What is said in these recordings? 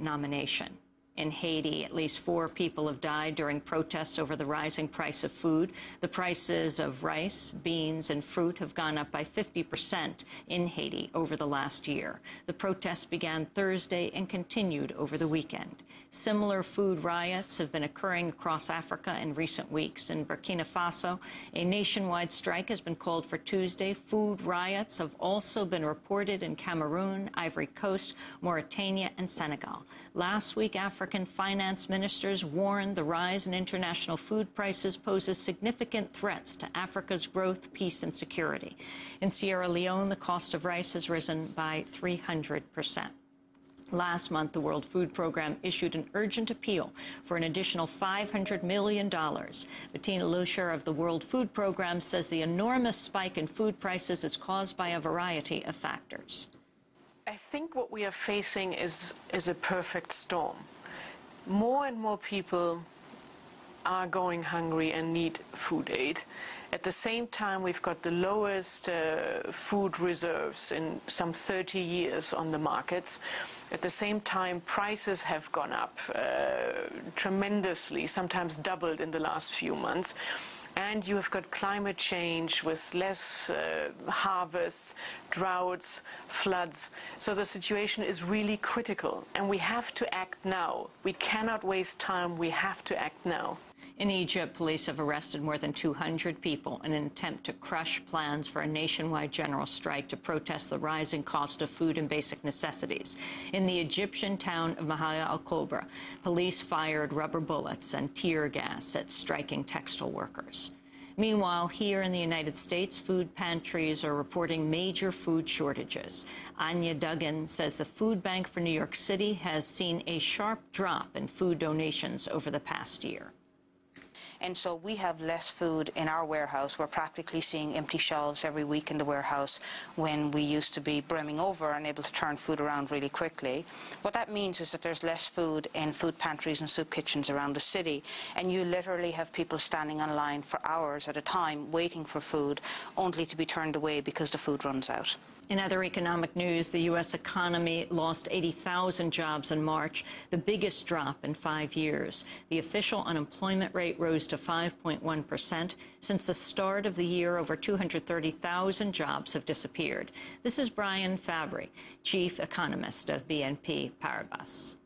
nomination. In Haiti, at least 4 people have died during protests over the rising price of food. The prices of rice, beans, and fruit have gone up by 50% in Haiti over the last year. The protests began Thursday and continued over the weekend. Similar food riots have been occurring across Africa in recent weeks. In Burkina Faso, a nationwide strike has been called for Tuesday. Food riots have also been reported in Cameroon, Ivory Coast, Mauritania, and Senegal. Last week, African finance ministers warned the rise in international food prices poses significant threats to Africa's growth, peace, and security. In Sierra Leone, the cost of rice has risen by 300%. Last month, the World Food Programme issued an urgent appeal for an additional $500 million. Bettina Luescher of the World Food Programme says the enormous spike in food prices is caused by a variety of factors. I think what we are facing is a perfect storm. More and more people are going hungry and need food aid. At the same time, we've got the lowest food reserves in some 30 years on the markets. At the same time, prices have gone up tremendously, sometimes doubled in the last few months. And you have got climate change with less harvests, droughts, floods. So the situation is really critical, and we have to act now. We cannot waste time. We have to act now. In Egypt, police have arrested more than 200 people in an attempt to crush plans for a nationwide general strike to protest the rising cost of food and basic necessities. In the Egyptian town of Mahia al-Kobra, police fired rubber bullets and tear gas at striking textile workers. Meanwhile, here in the United States, food pantries are reporting major food shortages. Anya Duggan says the Food Bank for New York City has seen a sharp drop in food donations over the past year. And so we have less food in our warehouse. We're practically seeing empty shelves every week in the warehouse when we used to be brimming over and able to turn food around really quickly. What that means is that there's less food in food pantries and soup kitchens around the city, and you literally have people standing on line for hours at a time waiting for food, only to be turned away because the food runs out. In other economic news, the U.S. economy lost 80,000 jobs in March, the biggest drop in 5 years. The official unemployment rate rose to 5.1%. Since the start of the year, over 230,000 jobs have disappeared. This is Brian Fabry, chief economist of BNP Paribas.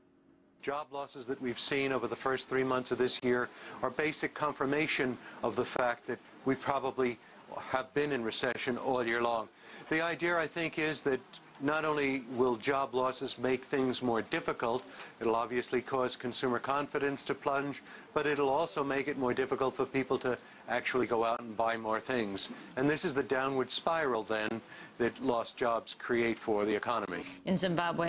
Job losses that we've seen over the first 3 months of this year are basic confirmation of the fact that we probably have been in recession all year long. The idea, I think, is that not only will job losses make things more difficult, it'll obviously cause consumer confidence to plunge, but it'll also make it more difficult for people to actually go out and buy more things. And this is the downward spiral, then, that lost jobs create for the economy. In Zimbabwe,